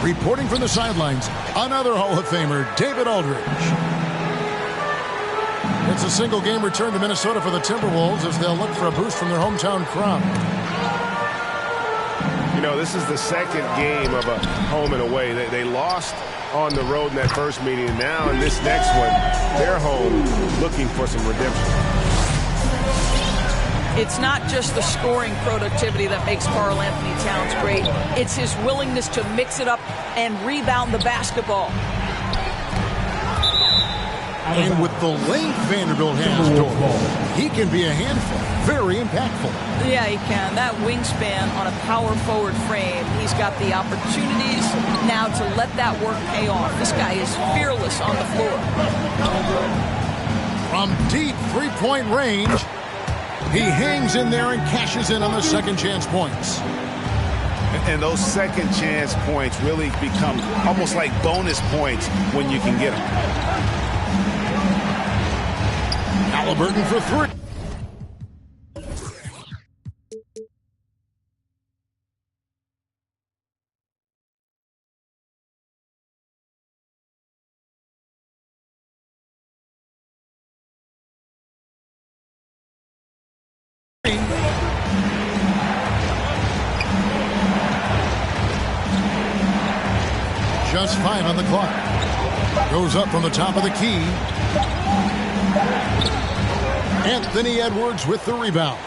Reporting from the sidelines, another Hall of Famer, David Aldridge. It's a single game return to Minnesota for the Timberwolves as they'll look for a boost from their hometown crowd. You know, this is the second game of a home and away. They lost on the road in that first meeting. Now in this next one, they're home looking for some redemption. It's not just the scoring productivity that makes Karl-Anthony Towns great. It's his willingness to mix it up and rebound the basketball. And with the length Vanderbilt has, Doris, he can be a handful. Very impactful. Yeah, he can. That wingspan on a power forward frame, he's got the opportunities now to let that work pay off. This guy is fearless on the floor. From deep three-point range, he hangs in there and cashes in on the second chance points. And those second chance points really become almost like bonus points when you can get them. Halliburton for three. Just 5 on the clock. Goes up from the top of the key. Anthony Edwards with the rebound.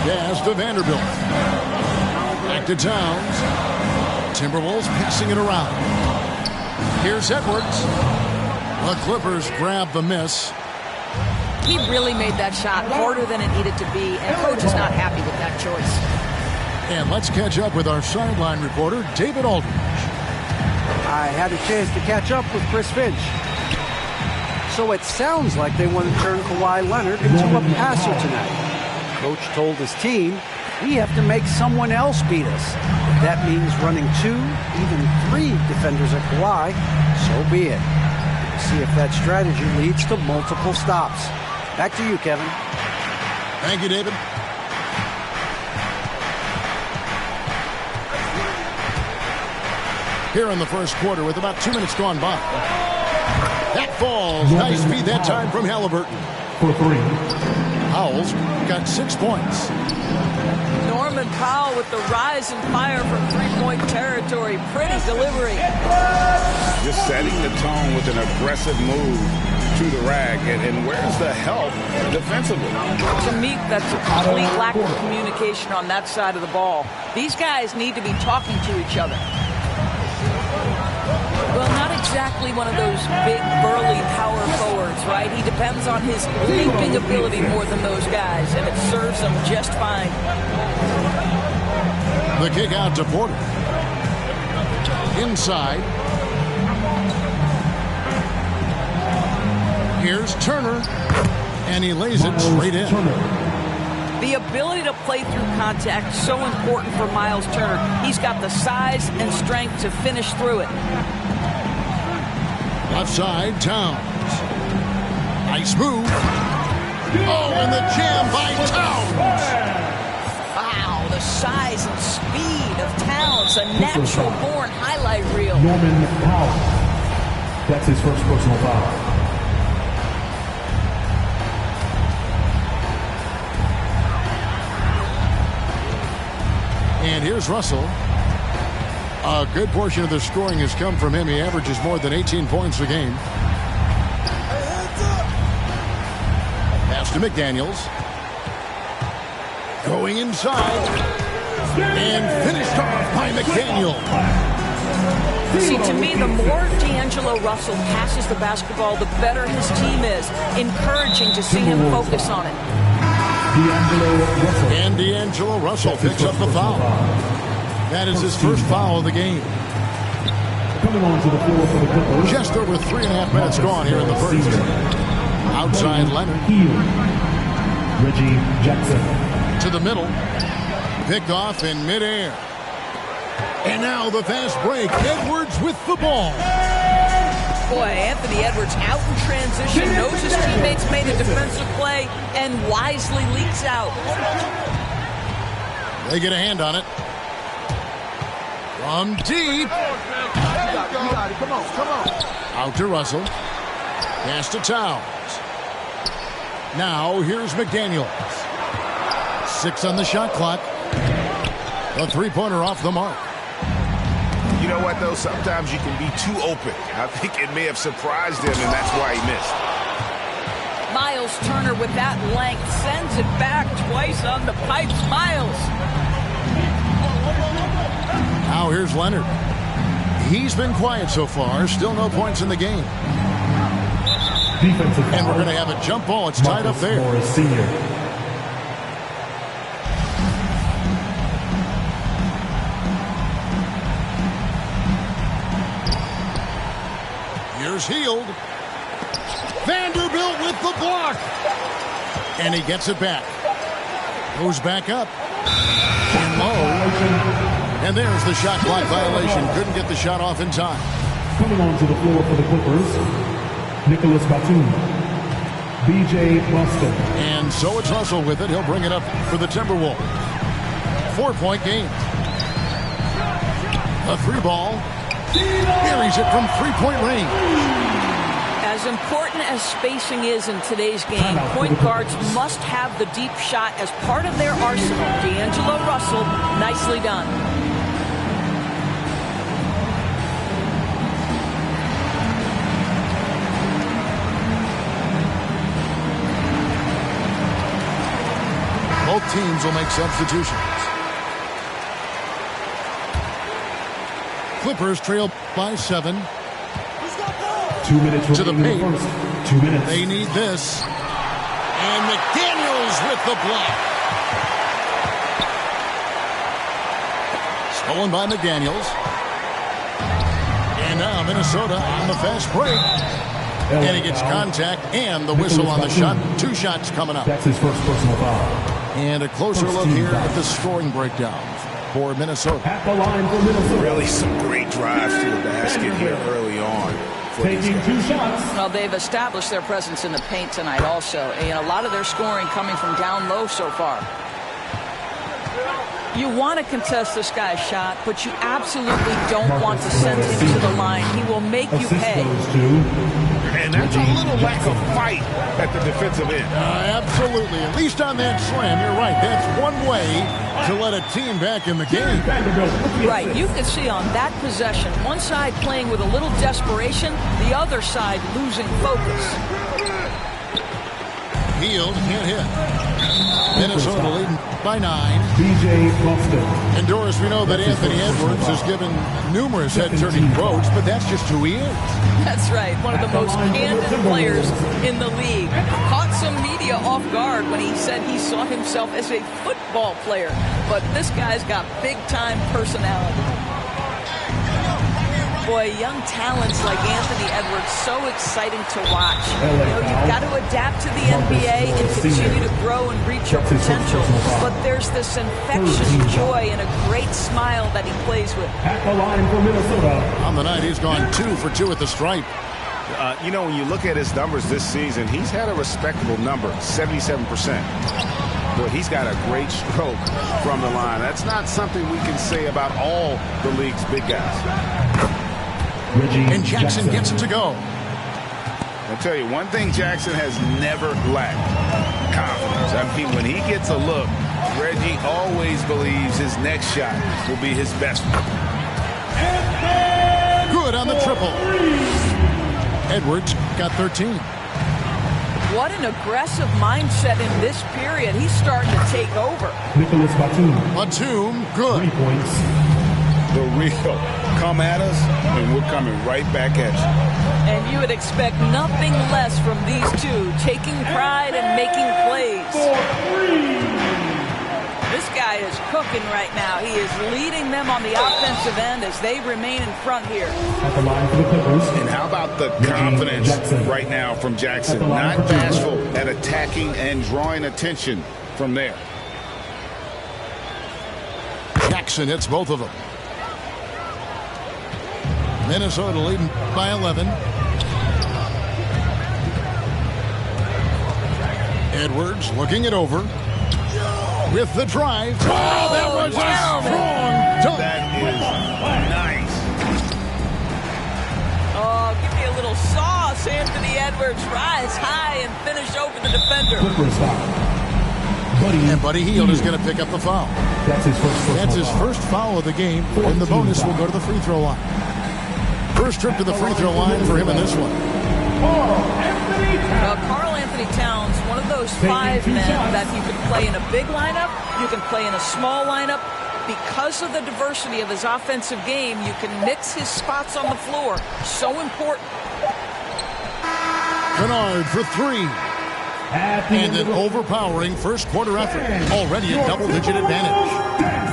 Pass to Vanderbilt. Back to Towns. Timberwolves passing it around. Here's Edwards. The Clippers grab the miss. He really made that shot harder than it needed to be, and coach is not happy with that choice. And let's catch up with our sideline reporter, David Aldridge. I had a chance to catch up with Chris Finch. So it sounds like they want to turn Kawhi Leonard into a passer tonight. Coach told his team, we have to make someone else beat us. If that means running 2, even 3 defenders at Kawhi, so be it. We'll see if that strategy leads to multiple stops. Back to you, Kevin. Thank you, David. Here in the first quarter with about 2 minutes gone by. That falls. Nice feed that time from Halliburton. For 3. Powell's got 6 points. Norman Powell with the rise and fire from three-point territory. Pretty delivery. Just setting the tone with an aggressive move to the rack. And where's the help defensively? To me, that's a complete lack of communication on that side of the ball. These guys need to be talking to each other. Well, not exactly one of those big, burly power forwards, right? He depends on his leaping ability more than those guys, and it serves him just fine. The kick out to Porter. Inside. Here's Turner, and he lays it straight in. The ability to play through contact is so important for Miles Turner. He's got the size and strength to finish through it. Left side, Towns. Nice move. Oh, and the jam by Towns. Wow, the size and speed of Towns, a natural-born highlight reel. Norman Powell. That's his first personal foul. And here's Russell. A good portion of the scoring has come from him. He averages more than 18 points a game. Pass to McDaniels. Going inside. And finished off by McDaniel. See, to me, the more D'Angelo Russell passes the basketball, the better his team is. Encouraging to see him focus on it. And D'Angelo Russell picks up the foul. That is his first foul of the game. Coming on to the floor for the Clippers. Just over 3.5 minutes gone here in the first. Outside Leonard. Reggie Jackson. To the middle. Picked off in midair. And now the fast break. Edwards with the ball. Boy, Anthony Edwards out in transition, knows his teammates made a defensive play, and wisely leaks out. They get a hand on it. From deep. Come on. Out to Russell. Pass to Towns. Now here's McDaniels. 6 on the shot clock. A three-pointer off the mark. You know what, though? Sometimes you can be too open. I think it may have surprised him, and that's why he missed. Miles Turner with that length sends it back twice on the pipes. Miles. Now here's Leonard. He's been quiet so far. Still no points in the game. Defensive foul. And we're going to have a jump ball. It's tied up there. Morris Sr. Here's Hield. Vanderbilt with the block. And he gets it back. Goes back up. And low. And there's the shot clock violation. Couldn't get the shot off in time. Coming onto the floor for the Clippers, Nicholas Batum, B.J. Boston. And so it's Russell with it. He'll bring it up for the Timberwolves. 4-point game. A 3-ball. Buries it from 3-point range. As important as spacing is in today's game, point guards must have the deep shot as part of their arsenal. D'Angelo Russell, nicely done. Both teams will make substitutions. Clippers trail by 7. 2 minutes to the remaining paint. in the first. 2 minutes. They need this. And McDaniels with the block. Stolen by McDaniels. And now Minnesota on the fast break. And he gets contact and the whistle on the shot. 2 shots coming up. That's his first personal foul. And a closer look here at the scoring breakdown for Minnesota. At the line for Minnesota. Really some great drives to the basket here early on. Taking 2 shots. Well, they've established their presence in the paint tonight also. And a lot of their scoring coming from down low so far. You want to contest this guy's shot, but you absolutely don't want to send him to the line. He will make you pay. And that's a little lack of fight at the defensive end. Absolutely. At least on that slam, you're right. That's one way to let a team back in the game. Right. You can see on that possession, one side playing with a little desperation, the other side losing focus. Hield can't hit. Minnesota leading by 9. B.J. Boston. And Doris, we know that Anthony Edwards has given numerous head-turning quotes, but that's just who he is. That's right. One of the most candid players in the league. Caught some media off guard when he said he saw himself as a football player. But this guy's got big-time personality. Boy, young talents like Anthony Edwards, so exciting to watch. You've got to adapt to the NBA and continue to grow and reach your potential. But there's this infectious joy and a great smile that he plays with. At the line for Minnesota. On the night, he's gone 2 for 2 at the stripe. You know, when you look at his numbers this season, he's had a respectable number, 77%. But he's got a great stroke from the line. That's not something we can say about all the league's big guys. And Jackson gets it to go. I'll tell you, one thing Jackson has never lacked, confidence. I mean, when he gets a look, Reggie always believes his next shot will be his best one. Good on the triple. Edwards got 13. What an aggressive mindset in this period. He's starting to take over. Nicholas Batum. Batum, good. 3 points. The real come at us, and we're coming right back at you. And you would expect nothing less from these two, taking pride and making plays. This guy is cooking right now. He is leading them on the offensive end as they remain in front here. At the line for the Clippers. And how about the confidence right now from Jackson? Not bashful at attacking and drawing attention from there. Jackson hits both of them. Minnesota leading by 11. Edwards looking it over. With the drive. Oh, that was a strong dunk. That is Watch Anthony Edwards rise high and finish over the defender. Clippers foul. And Buddy Hield is going to pick up the foul. That's his first foul of the game, and the bonus will go to the free throw line. First trip to the free throw line for him in this one. Karl Anthony Towns, one of those 5 men that you can play in a big lineup, you can play in a small lineup. Because of the diversity of his offensive game, you can mix his spots on the floor. So important. Kennard for 3. And an overpowering first quarter effort. Already a double-digit advantage.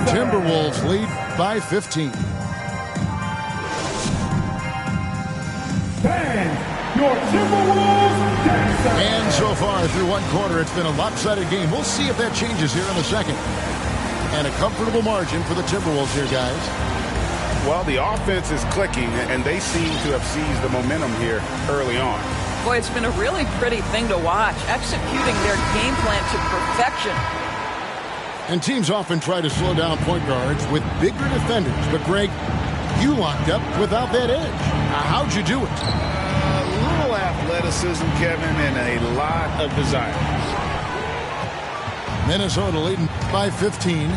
Timberwolves lead by 15. Your Timberwolves dancer. And so far through one quarter, it's been a lopsided game. We'll see if that changes here in the second. And a comfortable margin for the Timberwolves here, guys. Well, the offense is clicking, and they seem to have seized the momentum here early on. Boy, it's been a really pretty thing to watch, executing their game plan to perfection. And teams often try to slow down point guards with bigger defenders. But, Greg, you locked up without that edge. How'd you do it? A little athleticism, Kevin, and a lot of desire. Minnesota leading by 15.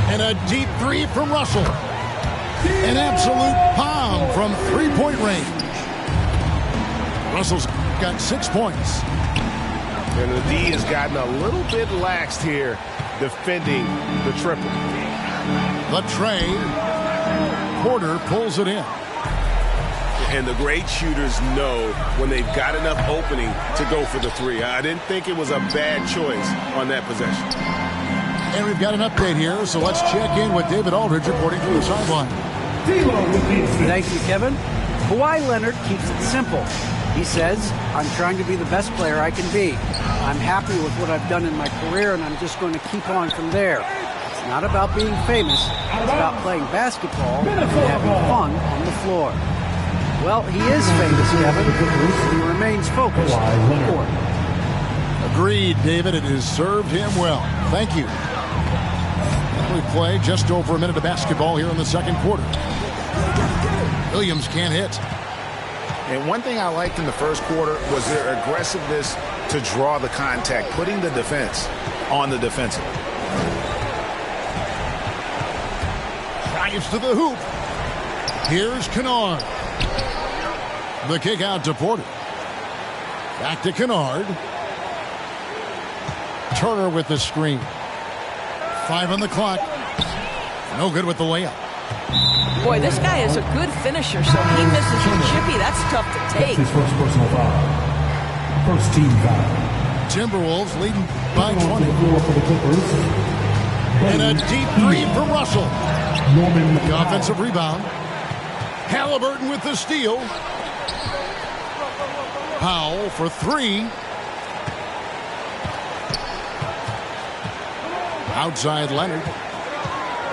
And a deep 3 from Russell. An absolute bomb from three-point range. Russell's got 6 points. And the D has gotten a little bit laxed here defending the triple. The tray. Porter pulls it in. And the great shooters know when they've got enough opening to go for the 3. I didn't think it was a bad choice on that possession. And we've got an update here, so let's check in with David Aldridge reporting from the sideline. Thank you, Kevin. Kawhi Leonard keeps it simple. He says, I'm trying to be the best player I can be. I'm happy with what I've done in my career, and I'm just going to keep on from there. It's not about being famous. It's about playing basketball and having fun on the floor. Well, he is famous, Kevin. He remains focused on the court. Agreed, David. It has served him well. Thank you. We play just over a minute of basketball here in the second quarter. Williams can't hit. And one thing I liked in the first quarter was their aggressiveness to draw the contact, putting the defense on the defensive. Drives to the hoop. Here's Kennard. The kick out to Porter. Back to Kennard. Turner with the screen. 5 on the clock. No good with the layup. Boy, this guy is a good finisher, so he misses the chippy. That's tough to take. That's his first personal foul. First team foul. Timberwolves leading by 20. For the Clippers. And a deep 3 from Russell. Norman The offensive rebound. Halliburton with the steal. Powell for 3. Outside Leonard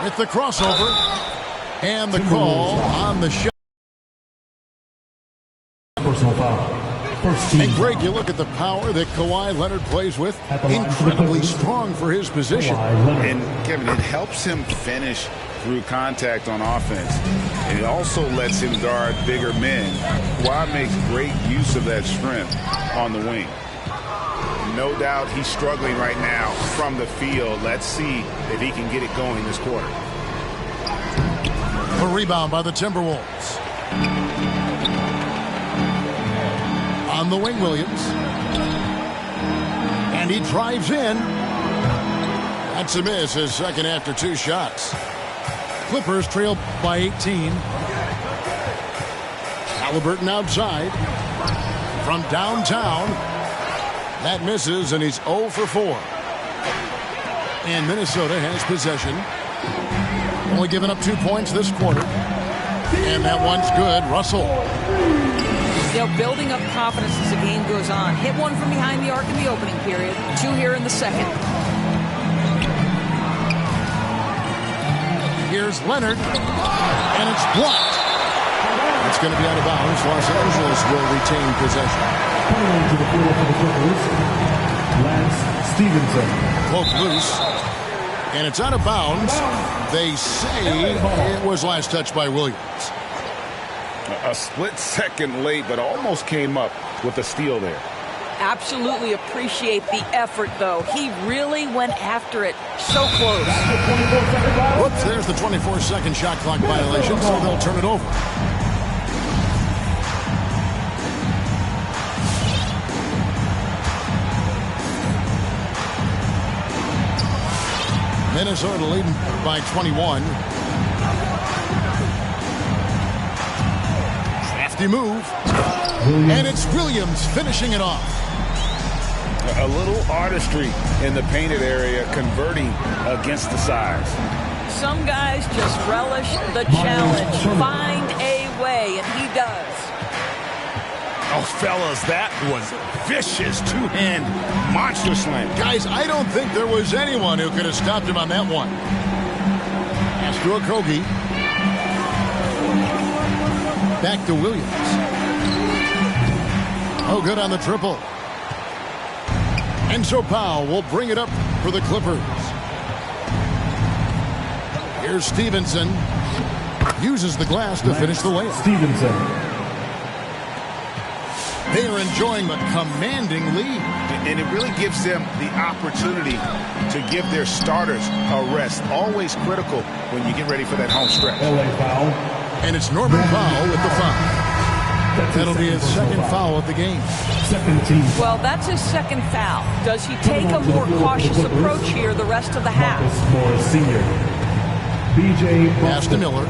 with the crossover. And the call on the shot. Personal foul. First team. And Greg, you look at the power that Kawhi Leonard plays with. Incredibly strong for his position. And Kevin, it helps him finish through contact on offense. And it also lets him guard bigger men. Kawhi makes great use of that strength on the wing. No doubt he's struggling right now from the field. Let's see if he can get it going this quarter. A rebound by the Timberwolves. On the wing, Williams. And he drives in. That's a miss, his second after 2 shots. Clippers trail by 18. Halliburton outside. From downtown. That misses, and he's 0 for 4. And Minnesota has possession. Only given up 2 points this quarter. And that one's good. Russell. You know, building up confidence as the game goes on. Hit one from behind the arc in the opening period. 2 here in the second. Here's Leonard. And it's blocked. It's going to be out of bounds. Los Angeles will retain possession. Coming to the floor for the Clippers. Lance Stevenson. Cloak loose. And it's out of bounds. They say it was last touched by Williams. A split second late, but almost came up with a steal there. Absolutely appreciate the effort, though. He really went after it. So close. Whoops, there's the 24-second shot clock violation, so they'll turn it over. Minnesota leading by 21. Crafty move. And it's Williams finishing it off. A little artistry in the painted area, converting against the size. Some guys just relish the challenge. Find a way, and he does. Oh, fellas, that was vicious two-hand monster slam. Guys, I don't think there was anyone who could have stopped him on that one. Pass to Okogie. Back to Williams. Oh, good on the triple. And so Powell will bring it up for the Clippers. Here's Stevenson. Uses the glass to finish the layup. Stevenson. They are enjoying a commanding lead. And it really gives them the opportunity to give their starters a rest. Always critical when you get ready for that home stretch. LA foul. And it's Norman Powell with the foul. That'll be his second foul of the game. Second team. Well, that's his second foul. Does he take a more cautious approach here the rest of the half? Marcus Morris Sr. B.J. Pass to Miller.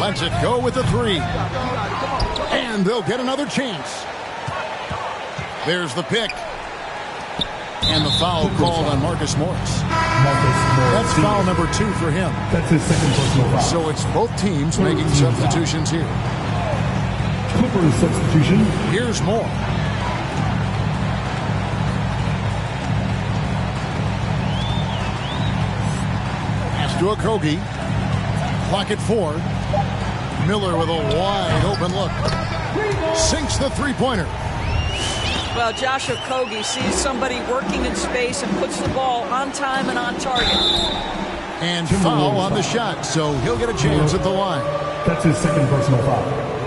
Lets it go with the three. And they'll get another chance. There's the pick. And the foul called on Marcus Morris. That's foul number 2 for him. That's his second personal foul. So it's both teams making substitutions here. Clippers substitution. Here's more. Pass to Okogie. Clock at 4. Miller with a wide open look. Sinks the three-pointer. Well, Josh Okogie sees somebody working in space and puts the ball on time and on target. And foul on the shot, so he'll get a chance at the line. That's his second personal foul.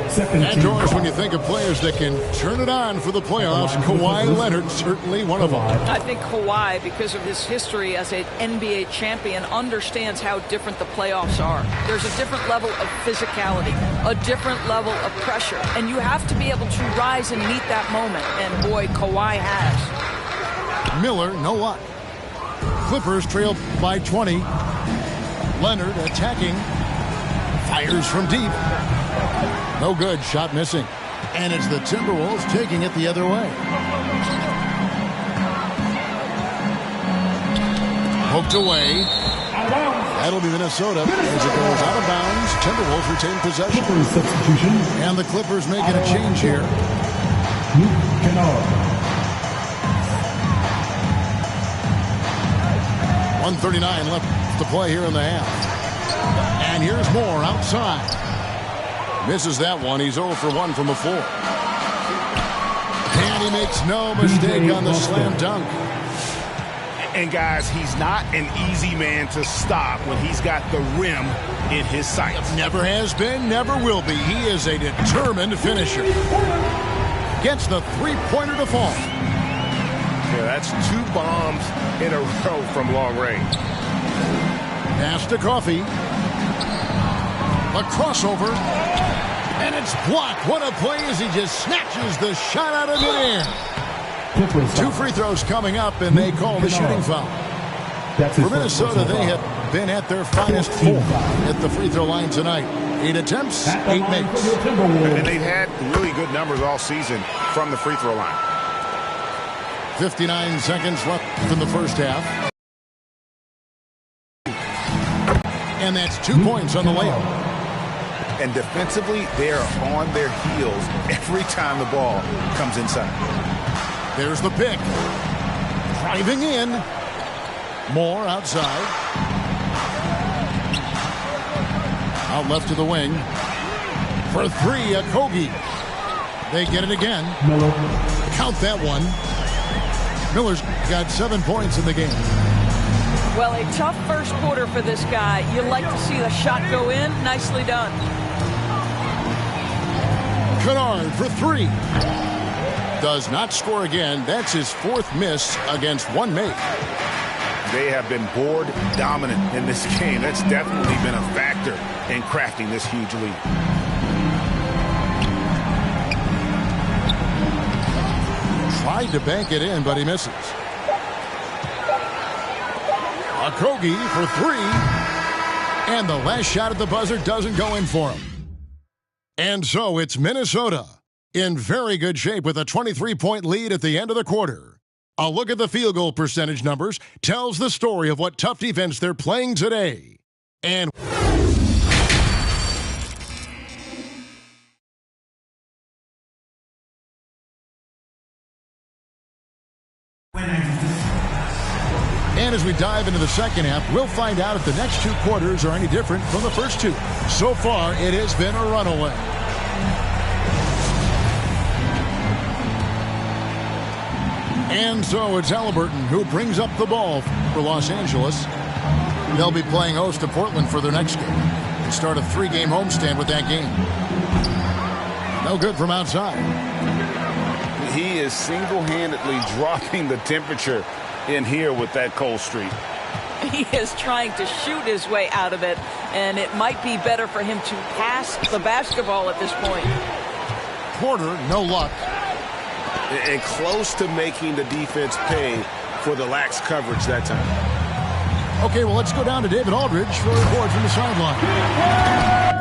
Second And George, when you think of players that can turn it on for the playoffs, Kawhi Leonard certainly one of them. I think Kawhi, because of his history as an NBA champion, understands how different the playoffs are. There's a different level of physicality, a different level of pressure, and you have to be able to rise and meet that moment, and boy, Kawhi has. Miller, no luck. Clippers trail by 20. Leonard attacking. Fires from deep. No good. Shot missing. And it's the Timberwolves taking it the other way. Poked away. That'll be Minnesota as it goes out of bounds. Timberwolves retain possession. Clippers substitution. And the Clippers making a change here. Luke Kennard. 1:39 left to play here in the half. And here's Moore outside. Misses that one. He's 0 for 1 from the floor. And he makes no mistake on the slam dunk. And guys, he's not an easy man to stop when he's got the rim in his sights. Never has been, never will be. He is a determined finisher. Gets the three-pointer to fall. Yeah, that's 2 bombs in a row from long range. Pass to Coffey. A crossover. And it's blocked. What a play as he just snatches the shot out of midair. 2 free throws coming up, and they call the shooting foul. For Minnesota, they have been at their finest 4 at the free throw line tonight. 8 attempts, 8 makes. And they've had really good numbers all season from the free throw line. 59 seconds left in the first half. And that's 2 points on the layup. And defensively, they are on their heels every time the ball comes inside. There's the pick. Driving in. Moore outside. Out left to the wing. For 3, Okogie. They get it again. Miller. Count that one. Miller's got 7 points in the game. Well, a tough first quarter for this guy. You like to see the shot go in. Nicely done. Kennard for three. Does not score again. That's his fourth miss against one make. They have been board dominant in this game. That's definitely been a factor in crafting this huge lead. Tried to bank it in, but he misses. Okogie for three. And the last shot at the buzzer doesn't go in for him. And so it's Minnesota in very good shape with a 23-point lead at the end of the quarter. A look at the field goal percentage numbers tells the story of what tough defense they're playing today. And as we dive into the second half, we'll find out if the next two quarters are any different from the first two. So far, it has been a runaway. And so it's Halliburton who brings up the ball for Los Angeles. They'll be playing host to Portland for their next game and start a three-game homestand with that game. No good from outside. He is single-handedly dropping the temperature in here with that cold streak. He is trying to shoot his way out of it, and it might be better for him to pass the basketball at this point. Porter, no luck. And close to making the defense pay for the lax coverage that time. Okay, well, let's go down to David Aldridge for a report from the sideline.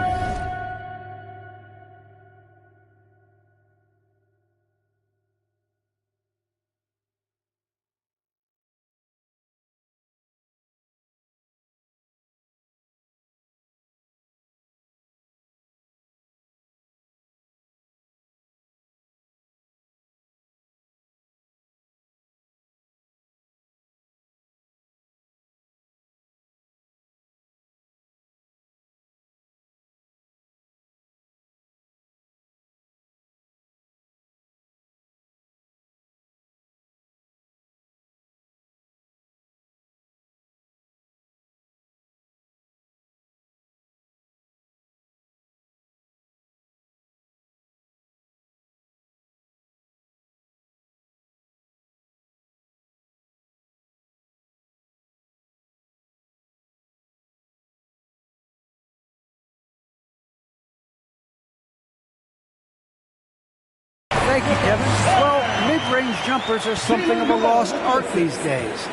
Thank you, Kevin. Well, mid-range jumpers are something of a lost art these days.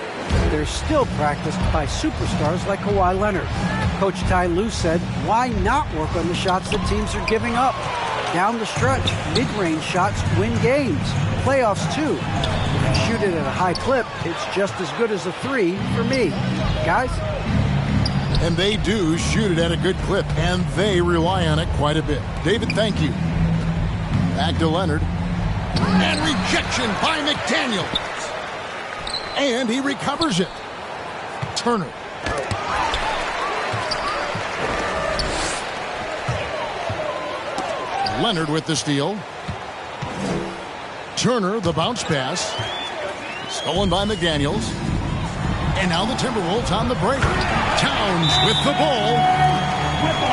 They're still practiced by superstars like Kawhi Leonard. Coach Ty Lue said, why not work on the shots that teams are giving up? Down the stretch, mid-range shots win games. Playoffs, too. If you shoot it at a high clip, it's just as good as a three for me. Guys? And they do shoot it at a good clip, and they rely on it quite a bit. David, thank you. Back to Leonard. And rejection by McDaniels. And he recovers it. Turner. Leonard with the steal. Turner, the bounce pass. Stolen by McDaniels. And now the Timberwolves on the break. Towns with the ball.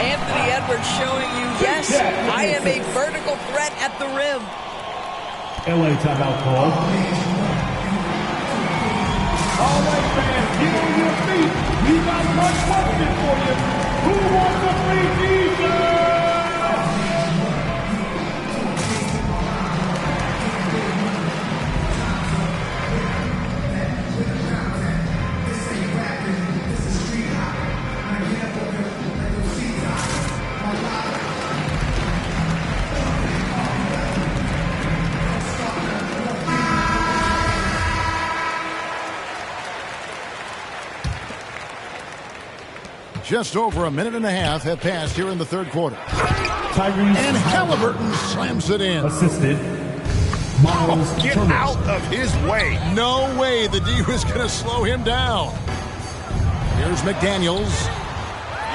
Anthony Edwards showing you, yes, I am a vertical threat at the rim. LA timeout call. All right, fans, get on your feet. We got one question for you. Who wants a free t-shirt? Just over a minute and a half have passed here in the third quarter. Tyrese And Halliburton slams it in. assisted. Miles Get Turner. out of his way. No way the D was going to slow him down. Here's McDaniels.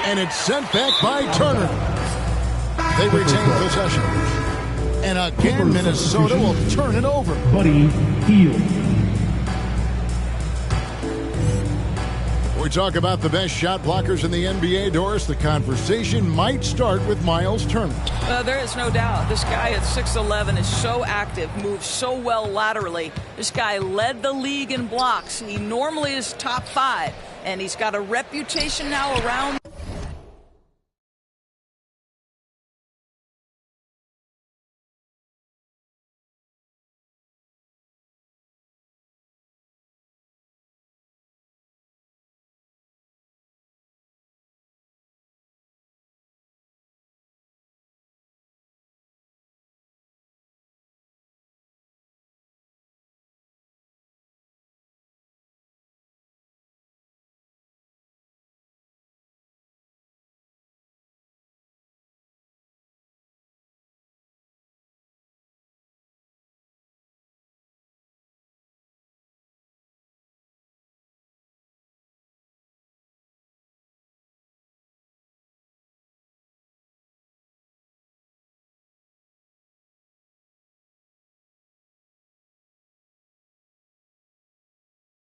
And it's sent back by Turner. They retain possession. And again, Minnesota will turn it over. Buddy Hield. We talk about the best shot blockers in the NBA, Doris. The conversation might start with Miles Turner. There is no doubt. This guy at 6'11" is so active, moves so well laterally. This guy led the league in blocks. He normally is top 5, and he's got a reputation now around.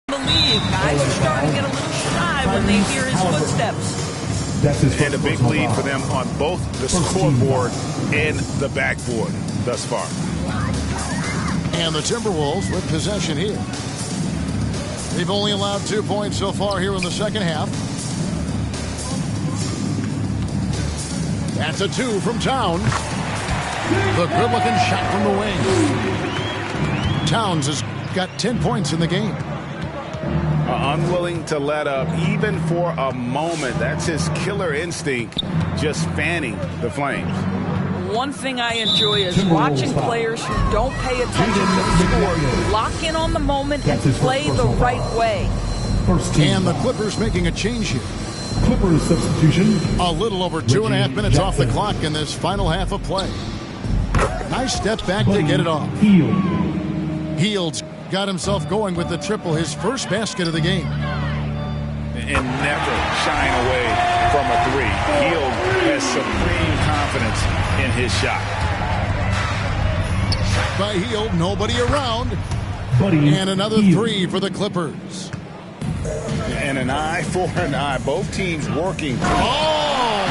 The lead. Guys are starting to get a little shy when they hear his footsteps. That's his And a big lead for them on both the scoreboard and the backboard thus far. And the Timberwolves with possession here. They've only allowed 2 points so far here in the second half. That's a 2 from Towns. The good-looking shot from the wing. Towns has got 10 points in the game. Unwilling to let up even for a moment. That's his killer instinct, just fanning the flames. One thing I enjoy is watching players who don't pay attention to the score, lock in on the moment and play the right way. And the Clippers making a change here. Clippers substitution. A little over 2.5 minutes off the clock in this final half of play. Nice step back to get it off. Hield's got himself going with the triple, his first basket of the game. And never shying away from a three. Hield has supreme confidence in his shot. By Hield, nobody around. And another three for the Clippers. And an eye for an eye. Both teams working. Oh!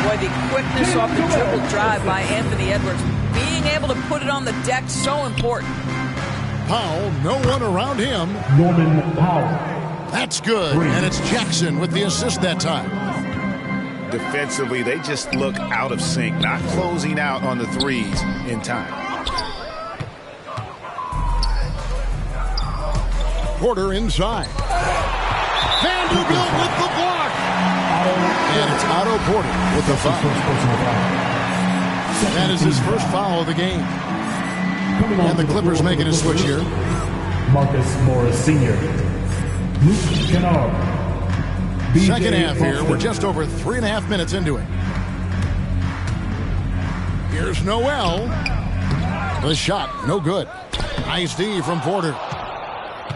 Boy, the quickness off the triple drive by Anthony Edwards. Being able to put it on the deck, so important. Powell, no one around him. Norman Powell. That's good. And it's Jackson with the assist that time. Defensively, they just look out of sync, not closing out on the threes in time. Porter inside. Vanderbilt with the block. And it's Otto Porter with the foul. That is his first foul of the game. And the Clippers making a switch here. Marcus Morris Sr. Luke Kennard. Second half here. We're just over 3.5 minutes into it. Here's Noel. The shot, no good. Nice D from Porter.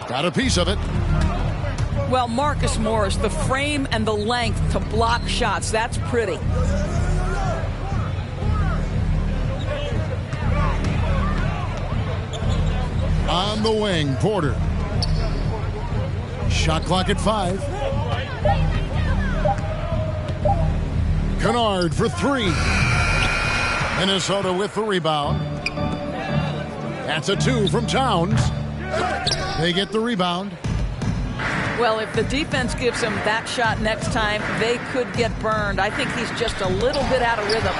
Got a piece of it. Well, Marcus Morris, the frame and the length to block shots. That's pretty. On the wing, Porter. Shot clock at 5. Kennard for 3. Minnesota with the rebound. That's a 2 from Towns. They get the rebound. Well, if the defense gives him that shot next time, they could get burned. I think he's just a little bit out of rhythm.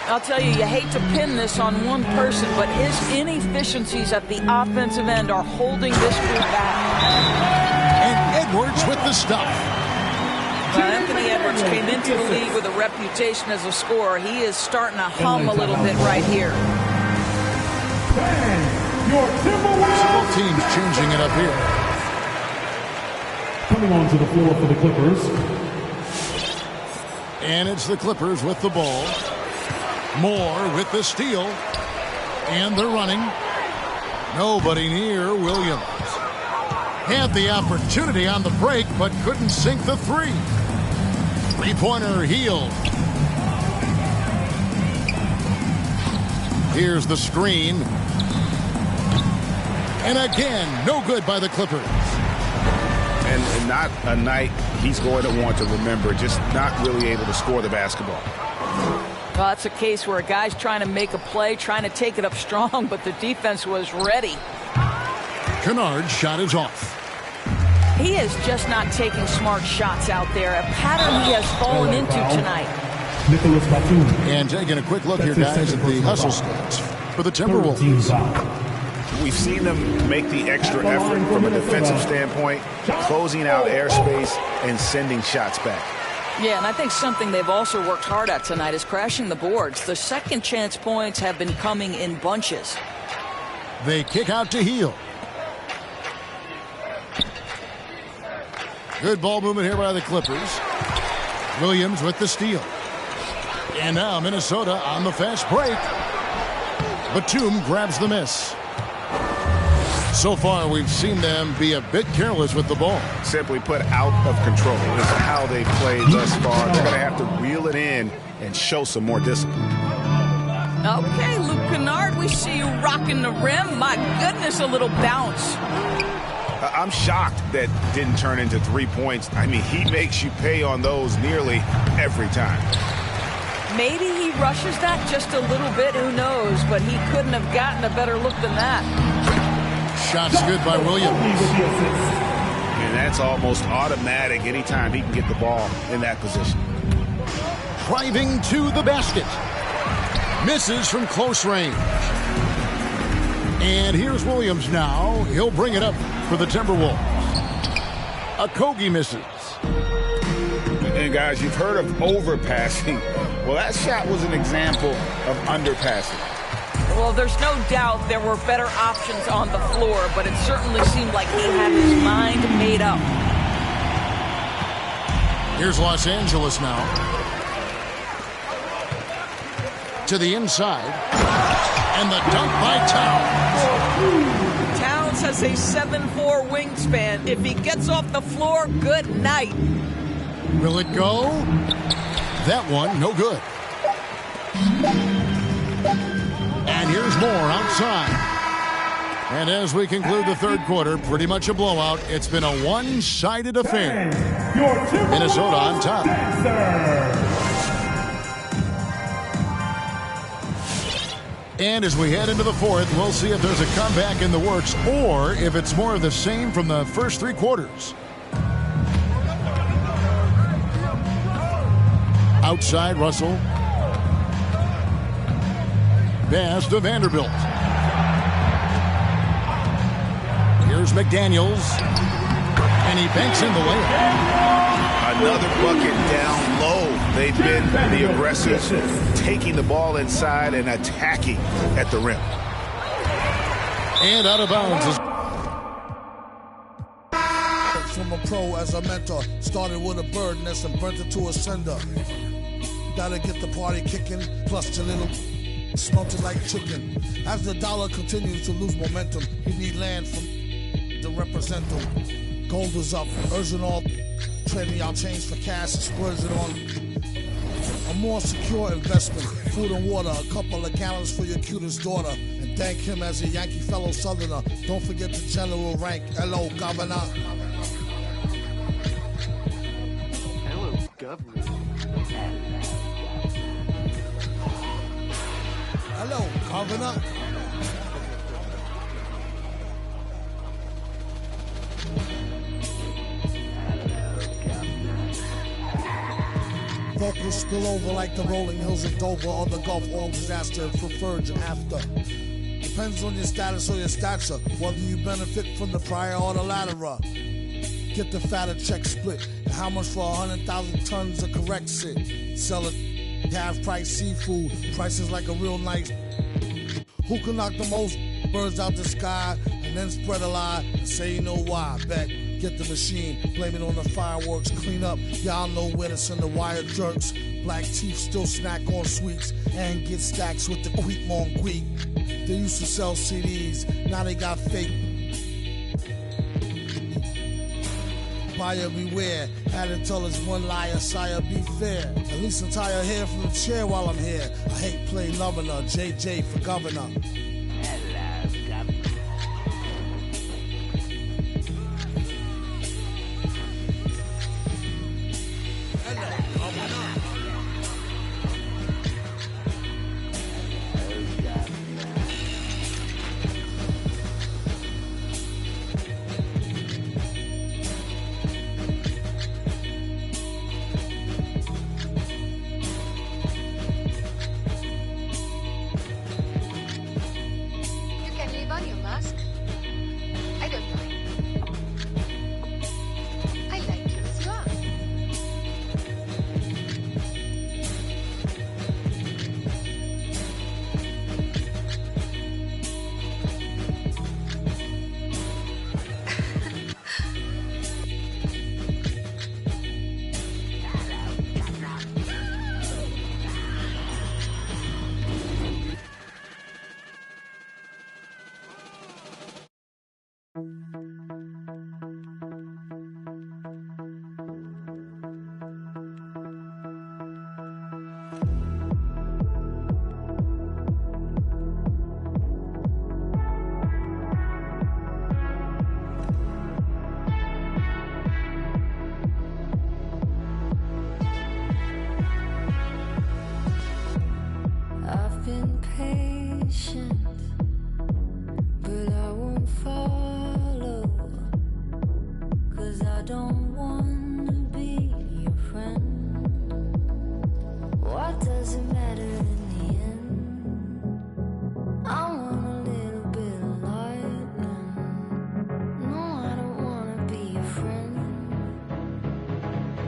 I'll tell you, you hate to pin this on one person, but his inefficiencies at the offensive end are holding this group back. And Edwards with the stuff. Anthony Edwards came into the league with a reputation as a scorer. He is starting to hum a little bit right here. Both teams changing it up here. Coming onto the floor for the Clippers. And it's the Clippers with the ball. Moore with the steal. And they're running. Nobody near Williams. Had the opportunity on the break, but couldn't sink the three. Three-pointer Hield. Here's the screen. And again, no good by the Clippers. And not a night he's going to want to remember, just not really able to score the basketball. Well, that's a case where a guy's trying to make a play, trying to take it up strong, but the defense was ready. Kennard's shot is off. He is just not taking smart shots out there, a pattern he has fallen into tonight. Nicholas Batum. And taking a quick look here, guys, at the hustle stats for the Timberwolves. We've seen them make the extra effort from a defensive standpoint, closing out airspace and sending shots back. Yeah, and I think something they've also worked hard at tonight is crashing the boards. The second chance points have been coming in bunches. They kick out to Hield. Good ball movement here by the Clippers. Williams with the steal. And now Minnesota on the fast break. Batum grabs the miss. So far, we've seen them be a bit careless with the ball. Simply put, out of control is how they've played thus far. They're going to have to reel it in and show some more discipline. Okay, Luke Kennard, we see you rocking the rim. My goodness, a little bounce. I'm shocked that didn't turn into 3 points. I mean, he makes you pay on those nearly every time. Maybe he rushes that just a little bit, who knows, but he couldn't have gotten a better look than that. Shot's good by Williams. And that's almost automatic anytime he can get the ball in that position. Driving to the basket. Misses from close range. And here's Williams now. He'll bring it up for the Timberwolves. Okogie misses. And guys, you've heard of overpassing. Well, that shot was an example of underpassing. Well, there's no doubt there were better options on the floor, but it certainly seemed like he had his mind made up. Here's Los Angeles now. To the inside. And the dunk by Towns. Towns has a 7'4" wingspan. If he gets off the floor, good night. Will it go? That one, no good. And here's more outside. And as we conclude the third quarter, pretty much a blowout. It's been a one-sided affair. Minnesota on top. And as we head into the fourth, we'll see if there's a comeback in the works or if it's more of the same from the first three quarters. Outside, Russell. Pass to Vanderbilt. Here's McDaniels. And he banks in the layup. Another bucket down low. They've been the aggressors, taking the ball inside and attacking at the rim. And out of bounds. From a pro as a mentor, started with a bird nest and burnt it to a cinder. Gotta get the party kicking, plus a little smelt it like chicken. As the dollar continues to lose momentum, you need land from to represent them. Gold is up, urging all, trading y'all change for cash and splurging on a more secure investment. Food and water, a couple of gallons for your cutest daughter. And thank him as a Yankee fellow Southerner. Don't forget the general rank. Hello, Governor. Hello, Governor. Hello, Governor. Vocals spill over like the rolling hills of Dover or the Gulf, all disaster preferred after. Depends on your status or your stature, whether you benefit from the prior or the latter. Get the fatter check split, and how much for 100,000 tons of correct sit. Sell it, half price seafood, prices like a real nice. Who can knock the most birds out the sky and then spread a lie and say you know why? Bet. Get the machine, blame it on the fireworks, clean up. Y'all know where to send the wire jerks. Black teeth still snack on sweets and get stacks with the Queek Mon Queek. They used to sell CDs, now they got fake. Buyer beware, had to tell us one liar, sire be fair. At least untie her hair from the chair while I'm here. I hate play loving her, JJ for governor.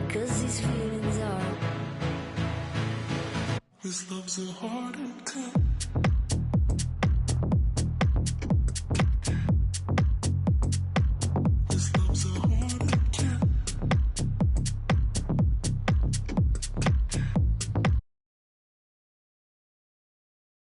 'cause these feelings are. This love's a hard and